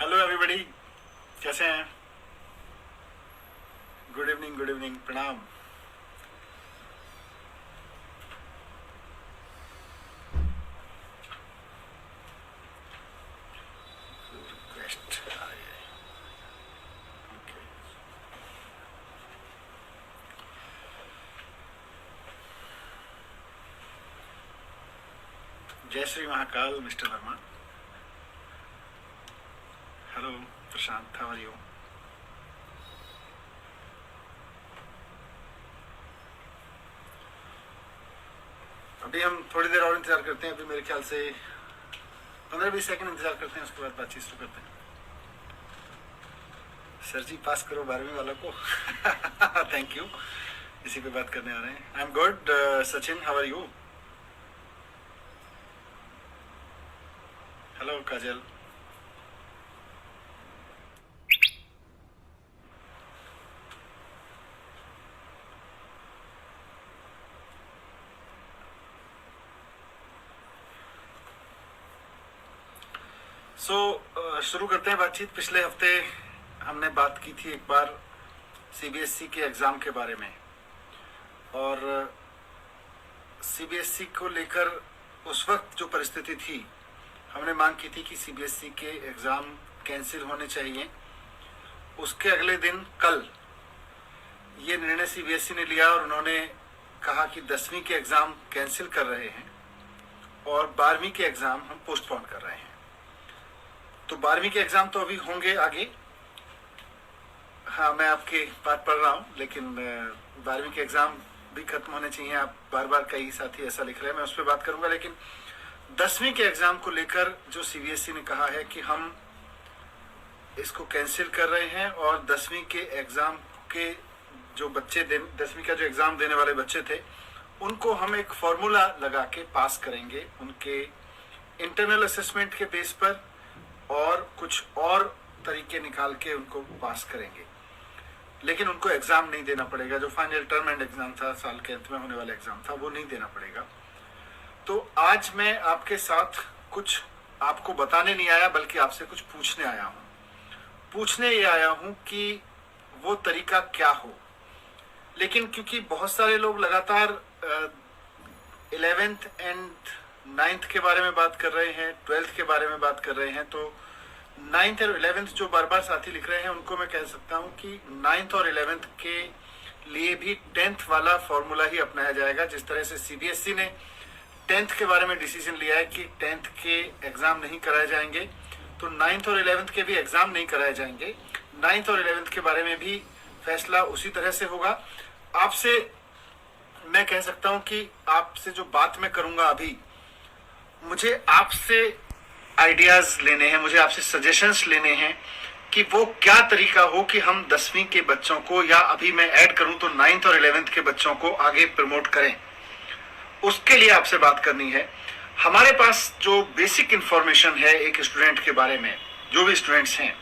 Hello everybody, कैसे हैं? Good evening, प्रणाम। रिक्वेस्ट आ रही है। ओके। जय Shri Mahakal mister Verma. Hello Prashant, how are you? अभी हम थोड़ी देर और इंतजार करते हैं। अभी मेरे ख्याल से 15-20 सेकंड इंतजार करते हैं, उसके बाद बातचीत शुरू करते हैं। सर जी पास करो 12वीं वालों को। Thank you. इसी पे बात करने आ रहे हैं। I am good. Sachin, how are you? Hello Kajal. शुरू करते हैं बातचीत। पिछले हफ्ते हमने बात की थी एक बार सीबीएसई के एग्ज़ाम के बारे में, और सीबीएसई को लेकर उस वक्त जो परिस्थिति थी, हमने मांग की थी कि सीबीएसई के एग्ज़ाम कैंसिल होने चाहिए। उसके अगले दिन कल ये निर्णय सीबीएसई ने लिया और उन्होंने कहा कि 10वीं के एग्ज़ाम कैंसिल कर रहे हैं और 12वीं के एग्ज़ाम हम पोस्टपोन कर रहे हैं। तो 12वीं के एग्ज़ाम तो अभी होंगे आगे। हाँ, मैं आपकी बात पढ़ रहा हूँ, लेकिन 12वीं के एग्ज़ाम भी खत्म होने चाहिए। आप बार बार कई साथी ऐसा लिख रहे हैं, मैं उस पर बात करूंगा। लेकिन 10वीं के एग्ज़ाम को लेकर जो सीबीएसई ने कहा है कि हम इसको कैंसिल कर रहे हैं और 10वीं के एग्ज़ाम के जो बच्चे 10वीं का जो एग्ज़ाम देने वाले बच्चे थे, उनको हम एक फॉर्मूला लगा के पास करेंगे, उनके इंटरनल असेसमेंट के बेस पर, और कुछ और तरीके निकाल के उनको पास करेंगे। लेकिन उनको एग्ज़ाम नहीं देना पड़ेगा। जो फाइनल टर्म एंड एग्ज़ाम था, साल के अंत में होने वाला एग्ज़ाम था, वो नहीं देना पड़ेगा। तो आज मैं आपके साथ कुछ आपको बताने नहीं आया, बल्कि आपसे कुछ पूछने आया हूँ। पूछने ये आया हूँ कि वो तरीका क्या हो। लेकिन क्योंकि बहुत सारे लोग लगातार 11th एंड 9th के बारे में बात कर रहे हैं, 12th के बारे में बात कर रहे हैं, तो 9th और 11th जो बार बार साथी लिख रहे हैं, उनको मैं कह सकता हूं कि 9th और 11th के लिए भी 10th वाला फॉर्मूला ही अपनाया जाएगा। जिस तरह से सीबीएसई ने 10th के बारे में डिसीजन लिया है कि 10th के एग्ज़ाम नहीं कराए जाएंगे, तो 9th और 11th के भी एग्ज़ाम नहीं कराए जाएंगे। 9th और 11th के बारे में भी फैसला उसी तरह से होगा। आपसे मैं कह सकता हूं कि आपसे जो बात मैं करूंगा अभी, मुझे आपसे आइडियाज लेने हैं, मुझे आपसे सजेशंस लेने हैं कि वो क्या तरीका हो कि हम 10वीं के बच्चों को, या अभी मैं ऐड करूं तो 9th और 11th के बच्चों को आगे प्रमोट करें। उसके लिए आपसे बात करनी है। हमारे पास जो बेसिक इंफॉर्मेशन है एक स्टूडेंट के बारे में, जो भी स्टूडेंट्स हैं,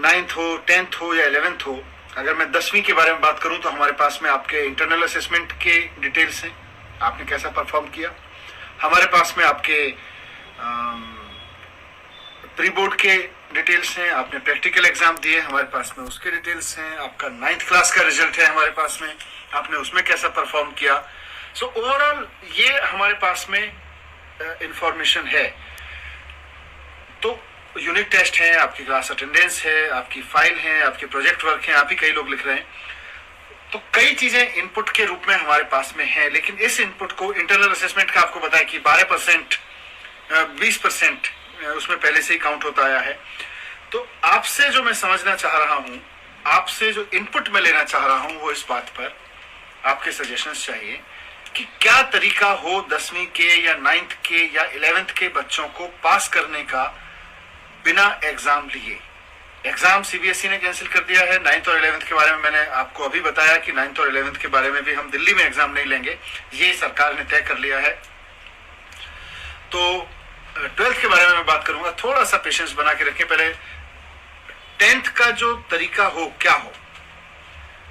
9th हो, 10th हो या 11th हो, अगर मैं 10वीं के बारे में बात करूं तो हमारे पास में आपके इंटरनल असेसमेंट के डिटेल्स हैं, आपने कैसा परफॉर्म किया। हमारे पास में आपके प्री बोर्ड के डिटेल्स हैं, आपने प्रैक्टिकल एग्जाम दिए, हमारे पास में उसके डिटेल्स हैं। आपका 9th क्लास का रिजल्ट है हमारे पास में, आपने उसमें कैसा परफॉर्म किया। सो ओवरऑल ये हमारे पास में इंफॉर्मेशन है। तो यूनिट टेस्ट है, आपकी क्लास अटेंडेंस है, आपकी फाइल है, आपके प्रोजेक्ट वर्क है, आप ही कई लोग लिख रहे हैं। तो कई चीजें इनपुट के रूप में हमारे पास में है। लेकिन इस इनपुट को इंटरनल असेसमेंट का आपको बताया कि 12%, 20% उसमें पहले से ही काउंट होता आया है। तो आपसे जो मैं समझना चाह रहा हूं, आपसे जो इनपुट मैं लेना चाह रहा हूं, वो इस बात पर आपके सजेशंस चाहिए कि क्या तरीका हो 10वीं के या 9th के या 11th के बच्चों को पास करने का बिना एग्जाम लिए। एग्जाम सीबीएसई ने कैंसिल कर दिया है। 9th और 11th के बारे में मैंने आपको अभी बताया कि 9th और 11th के बारे में भी हम दिल्ली में एग्जाम नहीं लेंगे, ये सरकार ने तय कर लिया है। तो 12th के बारे में मैं बात करूंगा, थोड़ा सा पेशेंस बना के रखें। पहले 10th का जो तरीका हो, क्या हो,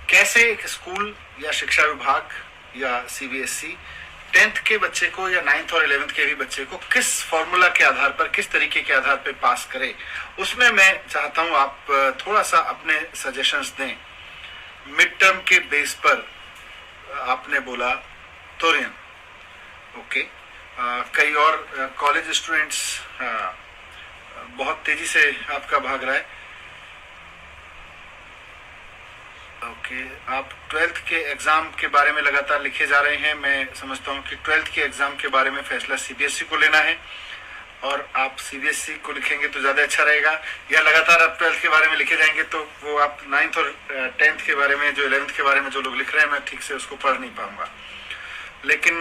कैसे एक स्कूल या शिक्षा विभाग या सीबीएसई टेंथ के बच्चे को या 9th और 11th के भी बच्चे को किस फॉर्मूला के आधार पर, किस तरीके के आधार पर पास करे, उसमें मैं चाहता हूं आप थोड़ा सा अपने सजेशंस दें। मिड टर्म के बेस पर आपने बोला तोरियन, ओके, कई और कॉलेज स्टूडेंट्स बहुत तेजी से आपका भाग रहा है। ओके, आप 12th के एग्जाम के बारे में लगातार लिखे जा रहे हैं। मैं समझता हूं कि 12th के एग्जाम के बारे में फैसला सीबीएसई को लेना है और आप सीबीएसई को लिखेंगे तो ज्यादा अच्छा रहेगा, या लगातार आप 12th के बारे में लिखे जाएंगे तो वो आप 9th और 10th के बारे में, जो 11th के बारे में जो लोग लिख रहे हैं, मैं ठीक से उसको पढ़ नहीं पाऊंगा। लेकिन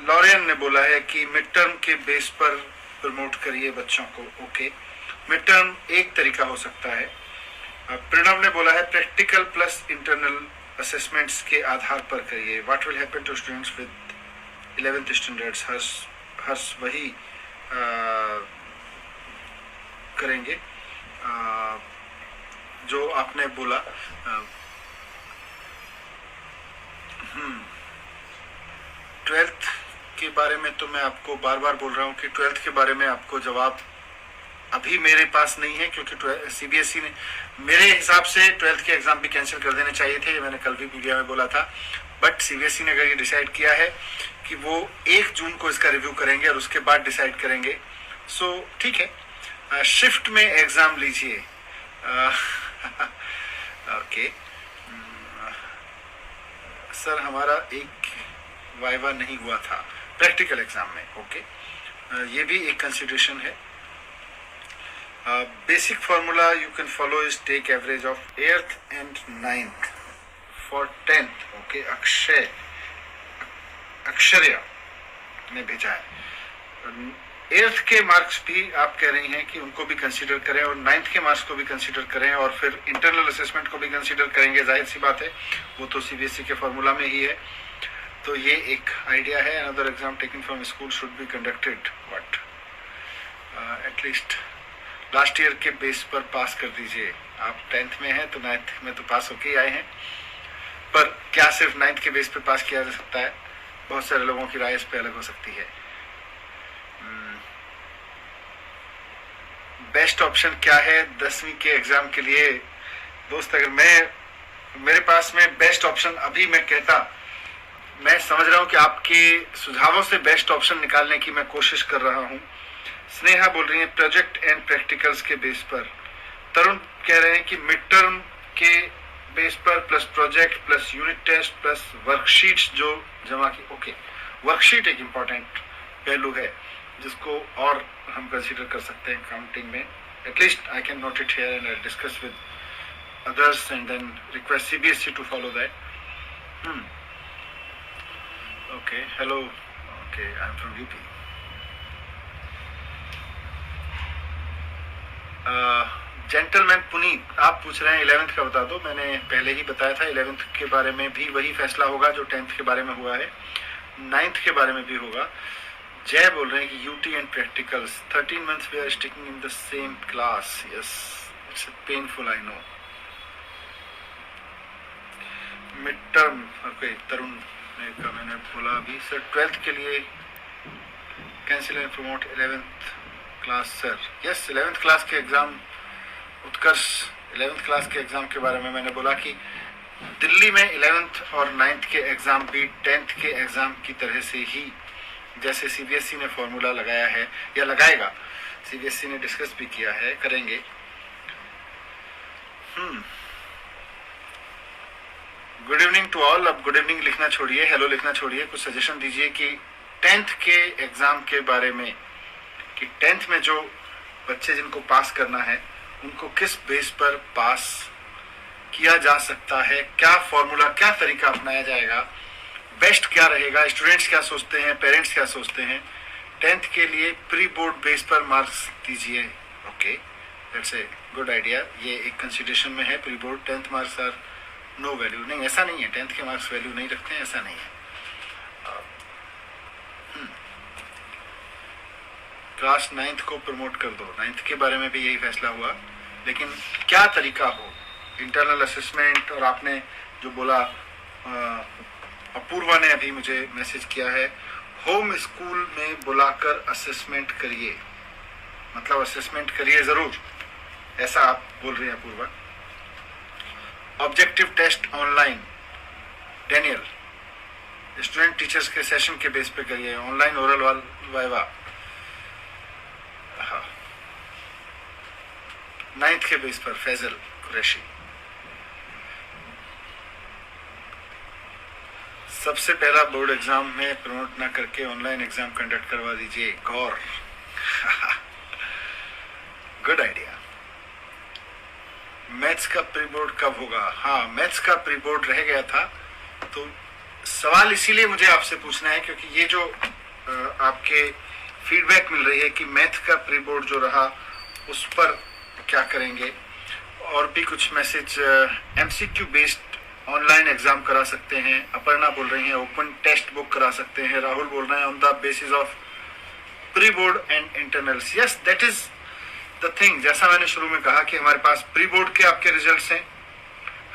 लॉरियन ने बोला है कि मिड टर्म के बेस पर प्रमोट करिए बच्चों को। ओके, मिड टर्म एक तरीका हो सकता है। प्रणव ने बोला है प्रैक्टिकल प्लस इंटरनल असेसमेंट्स के आधार पर करिए। What will happen to students with 11th standards? Harsh वही करेंगे जो आपने बोला। 12th के बारे में तो मैं आपको बार बार बोल रहा हूँ कि 12th के बारे में आपको जवाब अभी मेरे पास नहीं है, क्योंकि सीबीएसई ने मेरे हिसाब से 12th के एग्जाम भी कैंसिल कर देने चाहिए थे। मैंने कल भी मीडिया में बोला था, बट सीबीएसई ने अगर ये डिसाइड किया है कि वो 1 जून को इसका रिव्यू करेंगे और उसके बाद डिसाइड करेंगे, सो ठीक है, शिफ्ट में एग्जाम लीजिए। ओके सर, हमारा एक वाइवा नहीं हुआ था प्रैक्टिकल एग्जाम में। ओके, ये भी एक कंसिडरेशन है। Basic formula you can follow is take average of 8th and 9th for 10th। Okay, Aksharya ने भेजा है। 8th के मार्क्स भी आप कह रही हैं कि उनको भी कंसीडर करें और 9th के मार्क्स को भी कंसीडर करें और फिर इंटरनल असेसमेंट को भी कंसीडर करेंगे। जाहिर सी बात है, वो तो सीबीएसई के फॉर्मूला में ही है। तो ये एक आइडिया है। Another exam taken from school should be conducted what at least last year के बेस पर पास कर दीजिए। आप 10th में हैं तो 9th में तो पास होके ही आए हैं, पर क्या सिर्फ 9th के बेस पर पास किया जा सकता है? बहुत सारे लोगों की राय इस पे अलग हो सकती है। बेस्ट ऑप्शन क्या है 10वीं के एग्जाम के लिए? दोस्त, अगर मेरे पास में बेस्ट ऑप्शन अभी मैं कहता, मैं समझ रहा हूं कि आपके सुझावों से बेस्ट ऑप्शन निकालने की मैं कोशिश कर रहा हूं। स्नेहा बोल रही है प्रोजेक्ट एंड प्रैक्टिकल्स के बेस पर। तरुण कह रहे हैं कि मिड टर्म के बेस पर plus project plus unit test plus worksheets जो जमा की। ओके, वर्कशीट एक इम्पॉर्टेंट पहलू है जिसको और हम कंसीडर कर सकते हैं काउंटिंग में। At least I can note it here and I discuss with others and then request CBSE to follow that. Okay, hello, okay, I am from UP. Gentleman Puneet, आप पूछ रहे हैं 11th का बता दो। मैंने पहले ही बताया था 11th के बारे में भी वही फैसला होगा जो 10th के बारे में हुआ है, 9th के बारे में भी होगा। जय बोल रहे हैं कि UT and practicals 13 months we are sticking in the same class. Yes, it's painful, I know. Mid term, okay, Tarun का मैंने बोला अभी। सर 12th के लिए cancel and promote 11th class. Sir yes, 11th class के एग्जाम, उत्कर्ष 11th क्लास के exam के बारे में मैंने बोला कि दिल्ली में 11th और 9th के एग्जाम भी 10th के एग्जाम की तरह से ही, जैसे सीबीएसई ने फॉर्मूला लगाया है या लगाएगा, सीबीएसई ने डिस्कस भी किया है, करेंगे। Good evening to all. अब गुड इवनिंग लिखना छोड़िए, हेलो लिखना छोड़िए, कुछ सजेशन दीजिए कि 10th के एग्जाम के बारे में, कि 10th में जो बच्चे जिनको पास करना है उनको किस बेस पर पास किया जा सकता है, क्या फॉर्मूला, क्या तरीका अपनाया जाएगा, बेस्ट क्या रहेगा, स्टूडेंट्स क्या सोचते हैं, पेरेंट्स क्या सोचते हैं। 10th के लिए प्री बोर्ड बेस पर मार्क्स दीजिए। Okay, that's a good idea. ये एक कंसिडरेशन में है। Pre board 10th marks are no value. नहीं, ऐसा नहीं है, 10th के मार्क्स वैल्यू नहीं रखते हैं, ऐसा नहीं है। क्लास 9th को प्रमोट कर दो। 9th के बारे में भी यही फैसला हुआ, लेकिन क्या तरीका हो, इंटरनल असेसमेंट और आपने जो बोला अपूर्वा ने अभी मुझे मैसेज किया है, होम स्कूल में बुलाकर असेसमेंट करिए, मतलब असेसमेंट करिए जरूर, ऐसा आप बोल रहे हैं Apurva. Objective test online, Daniel, student teachers के सेशन के बेस पे करिए, ऑनलाइन ओरल वाइवा, हाँ 9th के बेस पर, फैजल कुरैशी। सबसे पहला बोर्ड एग्जाम में प्रमोट ना करके ऑनलाइन एग्जाम कंडक्ट करवा दीजिए, गौर। Good idea. मैथ्स का प्री बोर्ड कब होगा? हाँ, मैथ्स का प्री बोर्ड रह गया था, तो सवाल इसीलिए मुझे आपसे पूछना है क्योंकि ये जो आपके फीडबैक मिल रही है कि मैथ का प्री बोर्ड जो रहा उस पर क्या करेंगे, और भी कुछ message MCQ based online exam करा सकते हैं, अपर्णा बोल रही हैं ओपन टेस्ट बुक करा सकते हैं, राहुल बोल रहे हैं on the basis of pre board and internals. Yes, that is the thing. जैसा मैंने शुरू में कहा कि हमारे पास प्री बोर्ड के आपके रिजल्ट्स हैं,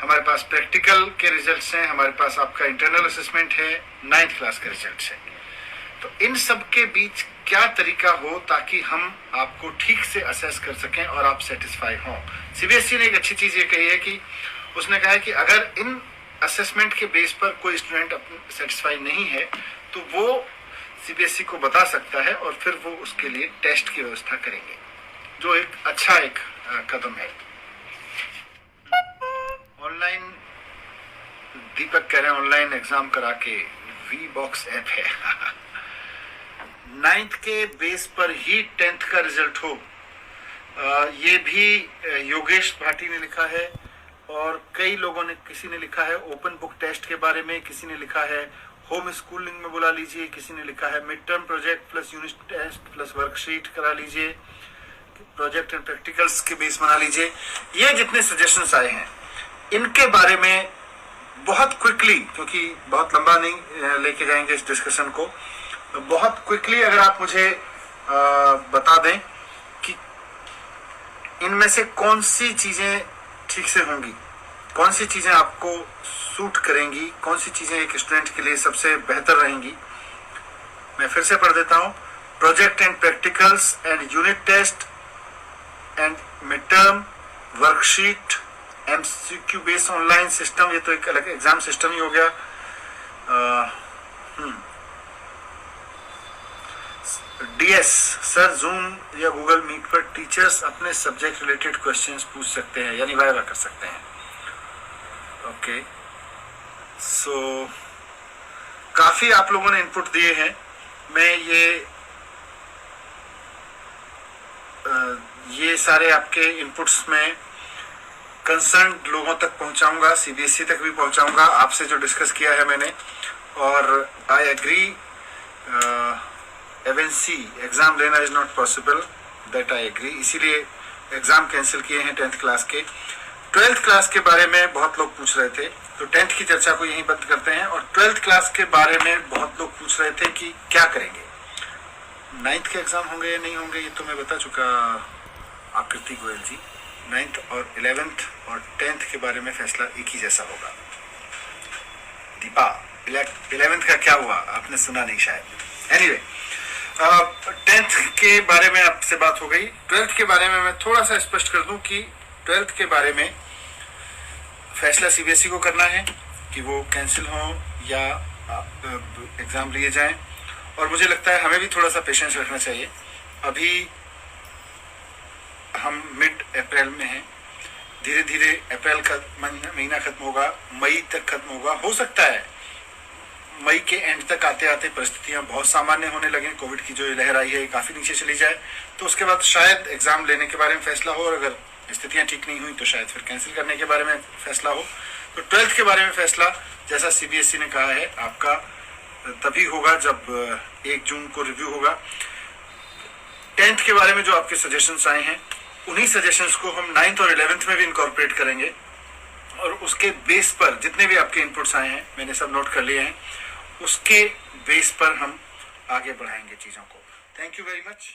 हमारे पास प्रैक्टिकल के रिजल्ट्स हैं, हमारे पास आपका इंटरनल असेसमेंट है, 9th क्लास के रिजल्ट्स हैं। तो इन सब के बीच क्या तरीका हो ताकि हम आपको ठीक से असेस कर सकें और आप सेटिस्फाई हों। सीबीएसई ने एक अच्छी चीज ये कही है कि उसने कहा है कि अगर इन असेसमेंट के बेस पर कोई स्टूडेंट सेटिस्फाई नहीं है तो वो सीबीएसई को बता सकता है और फिर वो उसके लिए टेस्ट की व्यवस्था करेंगे, जो एक अच्छा कदम है। ऑनलाइन, दीपक कह रहे हैं ऑनलाइन एग्जाम करा के, वी बॉक्स ऐप है। 9th के बेस पर ही 10th का रिजल्ट हो, ये भी योगेश भाटी ने लिखा है, और कई लोगों ने, किसी ने लिखा है ओपन बुक टेस्ट के बारे में, किसी ने लिखा है होम स्कूलिंग में बुला लीजिए, किसी ने लिखा है mid term project plus unit test plus worksheet करा लीजिए, प्रोजेक्ट एंड प्रैक्टिकल्स के बेस बना लीजिए। ये जितने सजेशंस आए हैं इनके बारे में बहुत क्विकली, क्योंकि बहुत लंबा नहीं लेके जाएंगे इस डिस्कशन को, बहुत क्विकली अगर आप मुझे बता दें कि इनमें से कौन सी चीजें ठीक से होंगी, कौन सी चीजें आपको सूट करेंगी, कौन सी चीजें एक स्टूडेंट के लिए सबसे बेहतर रहेंगी। मैं फिर से पढ़ देता हूं, project and practicals and unit test and mid term, worksheet, MCQ based online system, ये तो एक अलग एग्जाम सिस्टम ही हो गया। डीएस सर, जूम या गूगल मीट पर टीचर्स अपने सब्जेक्ट रिलेटेड क्वेश्चंस पूछ सकते हैं, यानी वाइवा कर सकते हैं। ओके, सो काफी आप लोगों ने इनपुट दिए हैं। मैं ये सारे आपके इनपुट्स में कंसर्न लोगों तक पहुंचाऊंगा, सीबीएसई तक भी पहुंचाऊंगा, आपसे जो डिस्कस किया है मैंने। और आई एग्री, एवनसी एग्जाम लेना is not possible, that I agree, इसीलिए एग्जाम कैंसिल किए हैं 10th क्लास के। 12th क्लास के बारे में बहुत लोग पूछ रहे थे, तो 10th की चर्चा को यहीं बंद करते हैं। और 12th क्लास के बारे में बहुत लोग पूछ रहे थे कि क्या करेंगे, 9th के एग्जाम होंगे या नहीं होंगे, ये तो मैं बता चुका आकृति गोयल जी। 9th और 11th और 10th के बारे में फैसला एक ही जैसा होगा। दीपा, 11th का क्या हुआ, आपने सुना नहीं शायद। एनीवे, 10th के बारे में आपसे बात हो गई। 12th के बारे में मैं थोड़ा सा स्पष्ट कर दूं कि 12th के बारे में फैसला सीबीएसई को करना है कि वो कैंसिल हो या एग्जाम लिए जाएं। और मुझे लगता है हमें भी थोड़ा सा पेशेंस रखना चाहिए। अभी हम मिड अप्रैल में हैं, धीरे धीरे अप्रैल का महीना खत्म होगा, मई तक खत्म होगा। हो सकता है मई के एंड तक आते आते परिस्थितियां बहुत सामान्य होने लगे, कोविड की जो लहर आई है काफी नीचे चली जाए, तो उसके बाद शायद एग्जाम लेने के बारे में फैसला हो, और अगर स्थितियां ठीक नहीं हुई तो शायद फिर कैंसिल करने के बारे में फैसला हो। तो 12th के बारे में फैसला, जैसा सीबीएसई ने कहा है, आपका तभी होगा जब 1 जून को रिव्यू होगा। 10th के बारे में जो आपके सजेशंस आए हैं, उन्हीं सजेशंस को हम 9th और 11th में भी इनकॉर्पोरेट करेंगे, और उसके बेस पर जितने भी आपके इनपुट्स आए हैं, मैंने सब नोट कर लिए हैं, उसके बेस पर हम आगे बढ़ाएंगे चीजों को। Thank you very much.